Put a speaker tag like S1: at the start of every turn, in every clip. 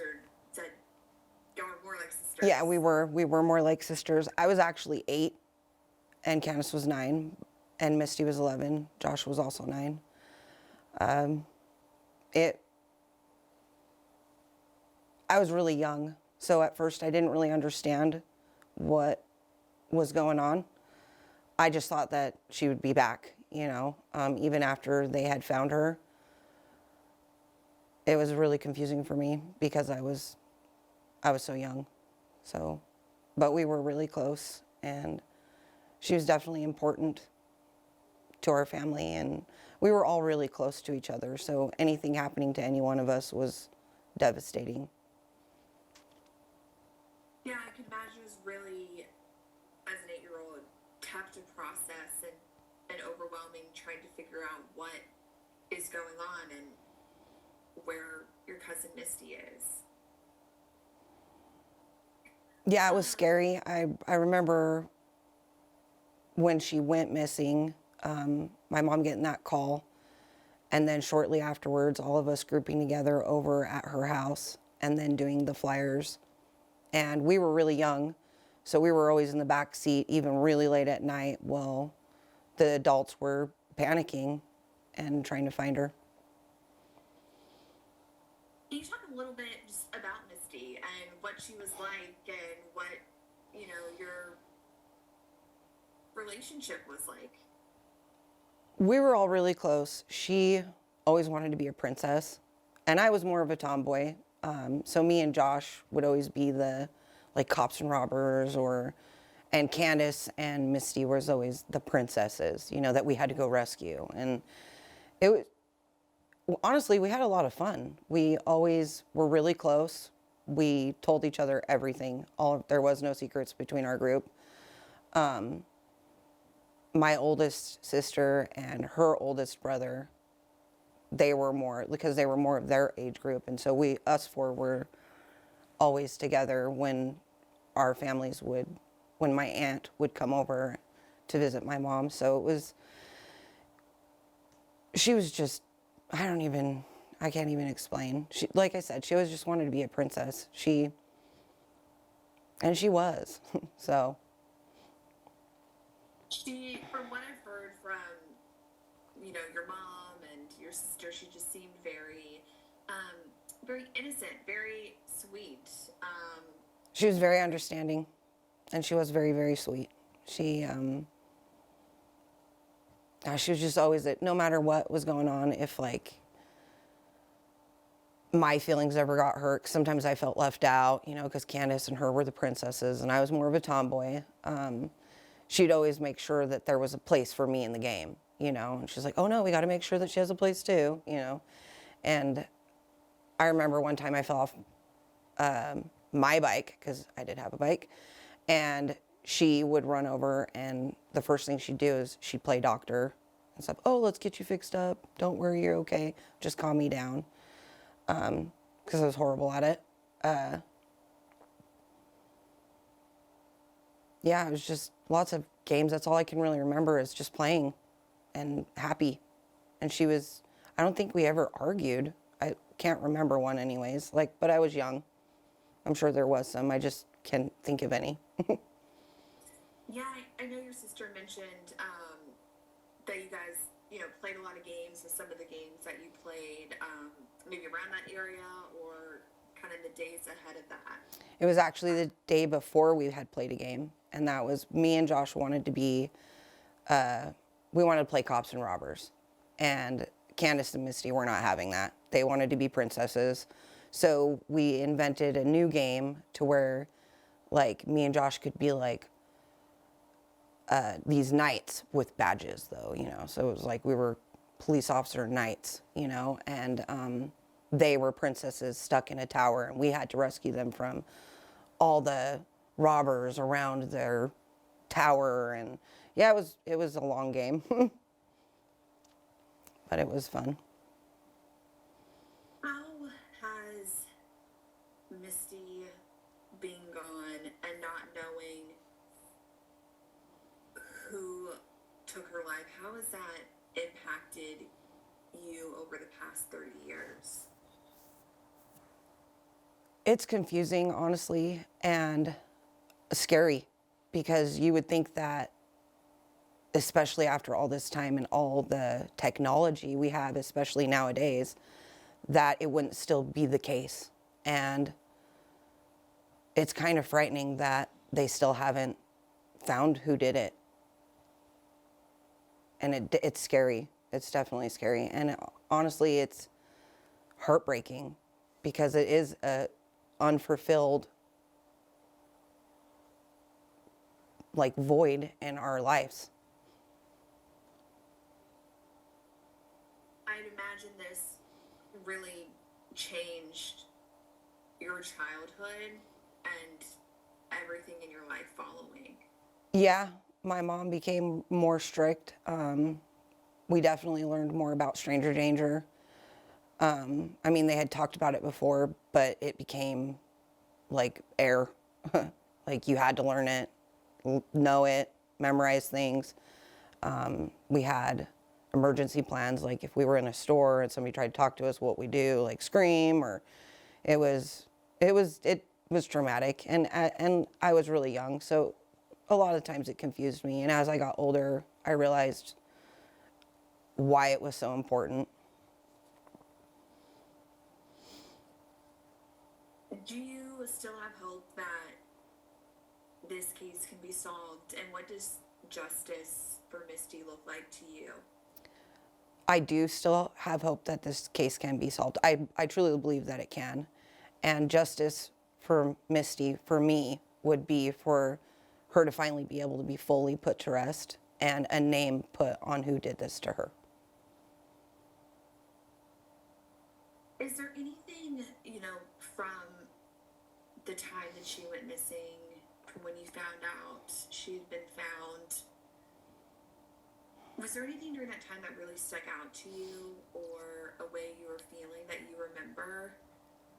S1: sister said y'all were more like sisters.
S2: Yeah, we were more like sisters. I was actually 8, and Candace was 9, and Misty was 11. Josh was also 9. I was really young, so at first I didn't really understand what was going on. I just thought that she would be back, even after they had found her. It was really confusing for me because I was so young. So, but we were really close, and she was definitely important to our family, and we were all really close to each other. So anything happening to any one of us was devastating.
S1: Yeah, I can imagine it was really, as an 8-year-old, tough to process and overwhelming trying to figure out what is going on and where your cousin Misty is.
S2: Yeah, it was scary. I remember when she went missing, my mom getting that call, and then shortly afterwards, all of us grouping together over at her house and then doing the flyers. And we were really young, so we were always in the back seat, even really late at night, while the adults were panicking and trying to find her.
S1: Can you talk a little bit just about Misty and what she was like and what, your relationship was like?
S2: We were all really close. She always wanted to be a princess, and I was more of a tomboy. So me and Josh would always be the cops and robbers, and Candace and Misty was always the princesses, that we had to go rescue. And it was, honestly, we had a lot of fun. We always were really close. We told each other everything. There was no secrets between our group. My oldest sister and her oldest brother, they were more of their age group, and so us four were always together when when my aunt would come over to visit my mom. So she was just, I can't even explain. She, like I said, she always just wanted to be a princess. And she was, so.
S1: From what I've heard from, your mom and your sister, she just seemed very, very innocent, very sweet.
S2: She was very understanding, and she was very, very sweet. She was just always, no matter what was going on, if my feelings ever got hurt, sometimes I felt left out, because Candace and her were the princesses, and I was more of a tomboy. She'd always make sure that there was a place for me in the game, and she's like, oh no, we got to make sure that she has a place too, and I remember one time I fell off my bike, because I did have a bike, and she would run over, and the first thing she'd do is she'd play doctor and stuff. Oh, let's get you fixed up. Don't worry, you're okay. Just calm me down, because I was horrible at it. Yeah, it was just lots of games. That's all I can really remember is just playing and happy. And I don't think we ever argued. I can't remember one anyways, but I was young. I'm sure there was some. I just can't think of any.
S1: Yeah, I know your sister mentioned that you guys, played a lot of games. And some of the games that you played, maybe around that area or kind of the days ahead of that.
S2: It was actually the day before we had played a game, and that was me and Josh wanted to be, we wanted to play cops and robbers, and Candace and Misty were not having that. They wanted to be princesses, so we invented a new game to where, me and Josh could be these knights with badges, though, so it was we were police officer knights, and they were princesses stuck in a tower, and we had to rescue them from all the robbers around their tower. And yeah, it was a long game, but it was fun.
S1: How has Misty being gone and not knowing who took her life, how has that impacted you over the past 30 years?
S2: It's confusing, honestly, and scary, because you would think that, especially after all this time and all the technology we have, especially nowadays, that it wouldn't still be the case. And it's kind of frightening that they still haven't found who did it. And it's scary. It's definitely scary. And honestly, it's heartbreaking, because it is a unfulfilled like void in our lives.
S1: I'd imagine this really changed your childhood and everything in your life following.
S2: Yeah, my mom became more strict. We definitely learned more about stranger danger. I mean, they had talked about it before, but it became like air. Like you had to learn it, know it, memorize things. We had emergency plans, like if we were in a store and somebody tried to talk to us, what we do, like scream, or it was traumatic, and I was really young, so a lot of times it confused me. And as I got older, I realized why it was so important.
S1: Do you still have hope that this case can be solved? And what does justice for Misty look like to you?
S2: I do still have hope that this case can be solved. I truly believe that it can. And justice for Misty, for me, would be for her to finally be able to be fully put to rest and a name put on who did this to her.
S1: Is there anything, from the time that she went missing, from when you found out she had been found, was there anything during that time that really stuck out to you, or a way you were feeling that you remember?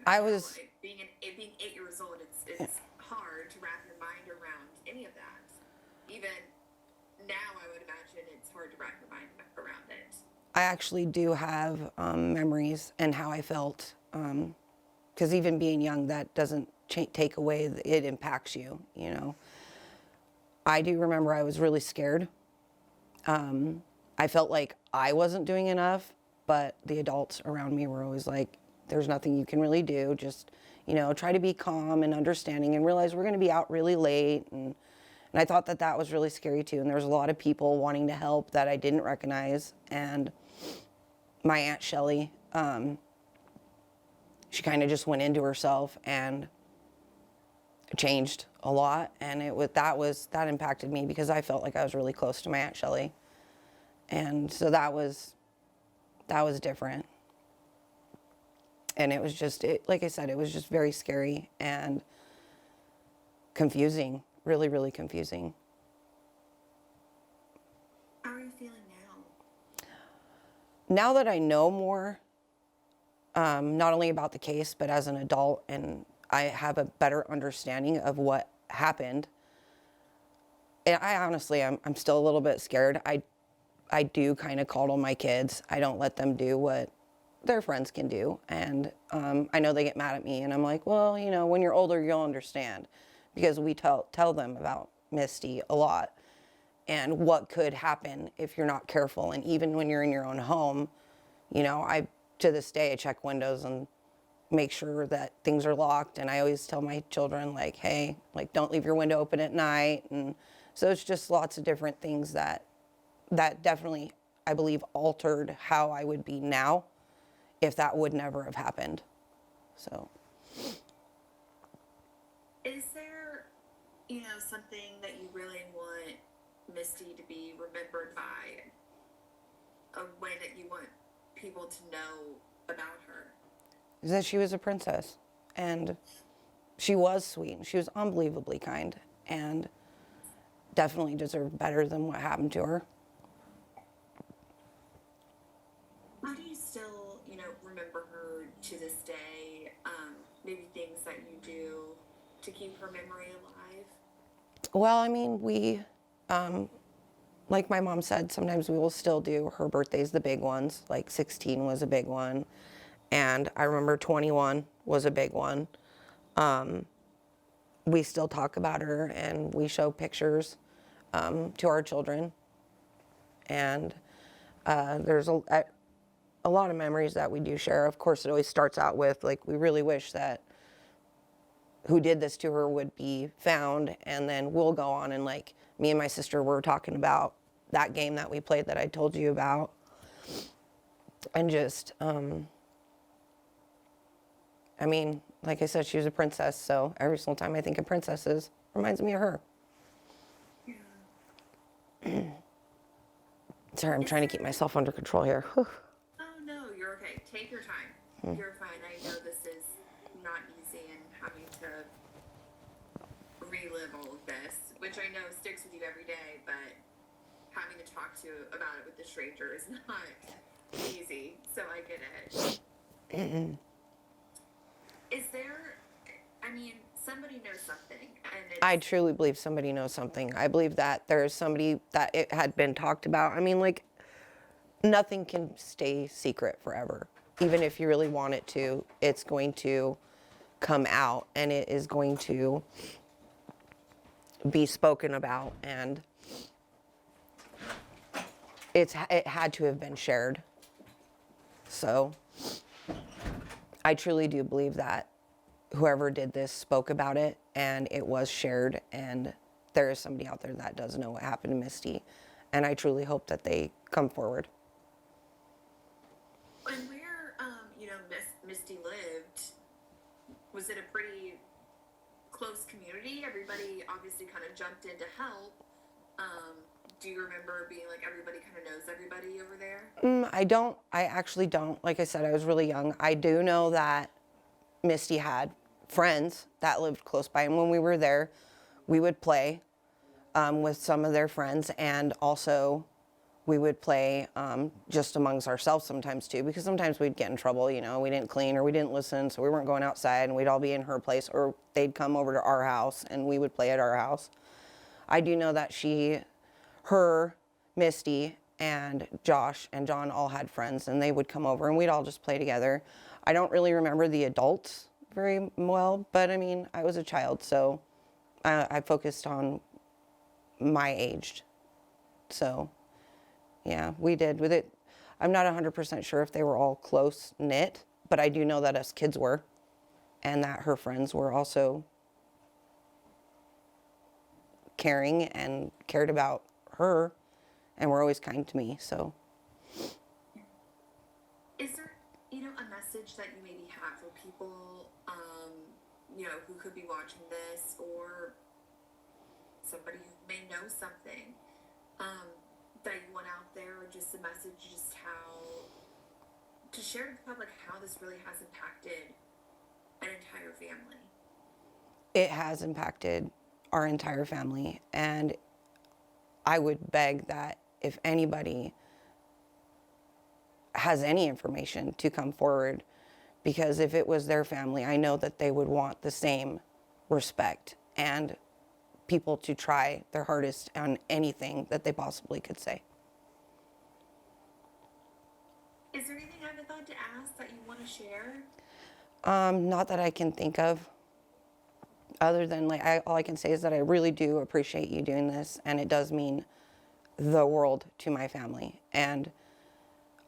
S2: I was
S1: Being 8 years old, it's hard to wrap your mind around any of that. Even now, I would imagine it's hard to wrap your mind around it.
S2: I actually do have memories and how I felt, because even being young, that doesn't take away, it impacts you, you know. I do remember I was really scared. I felt like I wasn't doing enough, but the adults around me were always like, there's nothing you can really do. Just, try to be calm and understanding and realize we're going to be out really late. And I thought that that was really scary too. And there was a lot of people wanting to help that I didn't recognize. And my Aunt Shelley, she kind of just went into herself and changed a lot. And that impacted me, because I felt like I was really close to my Aunt Shelley. And so that was different. And it was just, like I said, it was just very scary and confusing, really, really confusing.
S1: How are you feeling now?
S2: Now that I know more, not only about the case, but as an adult, and I have a better understanding of what happened, and I honestly, I'm still a little bit scared. I do kind of coddle my kids. I don't let them do what their friends can do. And I know they get mad at me, and I'm like, well, when you're older, you'll understand, because we tell them about Misty a lot and what could happen if you're not careful. And even when you're in your own home, to this day, I check windows and make sure that things are locked. And I always tell my children, like, hey, like, don't leave your window open at night. And so it's just lots of different things that definitely, I believe, altered how I would be now if that would never have happened. So.
S1: Is there, something that you really want Misty to be remembered by? A way that you want people to know about her?
S2: Is that she was a princess, and she was sweet. She was unbelievably kind, and definitely deserved better than what happened to her.
S1: How do you still, remember her to this day? Maybe things that you do to keep her memory alive?
S2: Well, I mean, we, like my mom said, sometimes we will still do her birthdays, the big ones. Like 16 was a big one, and I remember 21 was a big one. We still talk about her and we show pictures to our children. And there's a lot of memories that we do share. Of course, it always starts out with, like, we really wish that who did this to her would be found. And then we'll go on and, like, me and my sister were talking about that game that we played that I told you about. And just, I mean, like I said, she was a princess, so every single time I think of princesses, reminds me of her.
S1: Yeah.
S2: Sorry, I'm trying to keep myself under control here. Whew.
S1: Oh no, you're okay. Take your time. You're fine. I know this is not easy and having to relive all of this, which I know sticks with you every day, but having to talk to about it with a stranger is not easy. So I get it. Is there, I mean, somebody knows something, and it's,
S2: I truly believe somebody knows something. I believe that there's somebody that it had been talked about. I mean, like, nothing can stay secret forever. Even if you really want it to, it's going to come out and it is going to be spoken about, and it had to have been shared. So I truly do believe that whoever did this spoke about it and it was shared, and there is somebody out there that does know what happened to Misty, and I truly hope that they come forward.
S1: and where, Misty lived, was it a pretty close community? Everybody obviously kind of jumped in to help. Do you remember being like, everybody kind of knows everybody over there?
S2: I don't. I actually don't. Like I said, I was really young. I do know that Misty had friends that lived close by, and when we were there, we would play with some of their friends, and also we would play just amongst ourselves sometimes too, because sometimes we'd get in trouble, you know, we didn't clean or we didn't listen, so we weren't going outside, and we'd all be in her place, or they'd come over to our house and we would play at our house. I do know that her, Misty, and Josh and John all had friends, and they would come over and we'd all just play together. I don't really remember the adults very well, but I mean, I was a child, so I focused on my age. So, yeah, we did with it. I'm not 100% sure if they were all close knit, but I do know that us kids were, and that her friends were also caring and cared about her, and were always kind to me. So,
S1: Is there, a message that you maybe have for people, who could be watching this, or somebody who may know something, that you want out there, or just a message, just how to share with the public how this really has impacted an entire family?
S2: it has impacted our entire family, and I would beg that if anybody has any information to come forward, because if it was their family, I know that they would want the same respect and people to try their hardest on anything that they possibly could say.
S1: Is there anything I haven't thought to ask that you want to share?
S2: Not that I can think of, other than all I can say is that I really do appreciate you doing this, and it does mean the world to my family. And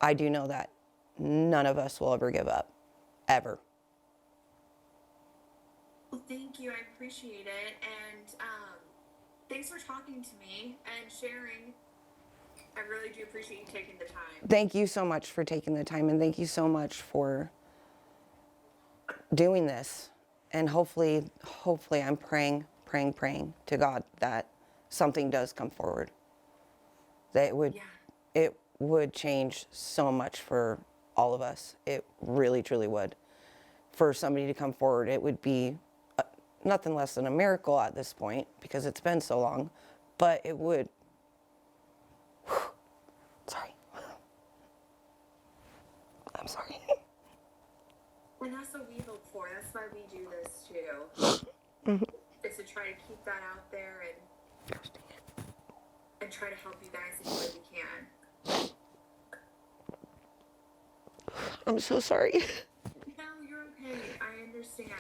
S2: I do know that none of us will ever give up, ever.
S1: Well, thank you. I appreciate it. And thanks for talking to me and sharing. I really do appreciate you taking the time.
S2: Thank you so much for taking the time, and thank you so much for doing this. And hopefully I'm praying to God that something does come forward. That it would change so much for all of us. It really, truly would. For somebody to come forward, it would be nothing less than a miracle at this point, because it's been so long, but it would. Sorry. I'm sorry.
S1: And that's what we hope for. That's why we do this too. Is to try to keep that out there and try to help you guys in the way we can.
S2: I'm so sorry.
S1: No, you're okay. I understand.